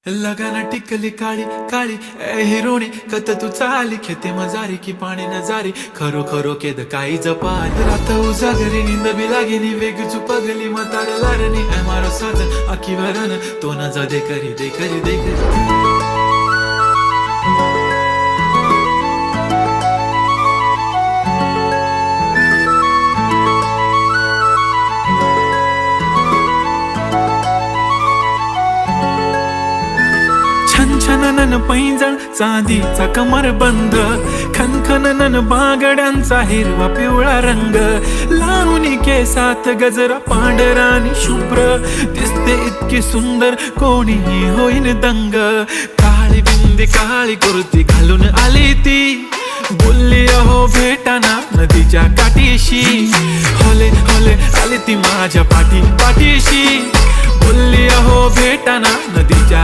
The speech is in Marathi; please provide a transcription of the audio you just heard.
लगाना टिकली काळी काळी ए हिरोणी कत तू चाली खेते मजारी की पाणी नजारी खरो खरो केद काही जपाल रात उजागरी निंद बी लागेनी वेग चुपगली म्हातार लारणी ए मारो साजन आखी वरन तो न जा दे करी दे करी दे करी छनछनन पैंजण चांदीचा कमर बंद खनखनन बागड्यांचा हिरवा पिवळा रंग लावणी केसात गजरा पांढरा आणि शुभ्र दिसते इतकी सुंदर कोणीही होईन दंग काळी बिंदी काळी कुर्ती घालून आली ती बोलली अहो भेटाना नदीच्या काठीशी होले होले आली ती माझ्या पाठीशी बोलली अहो भेटाना नदीच्या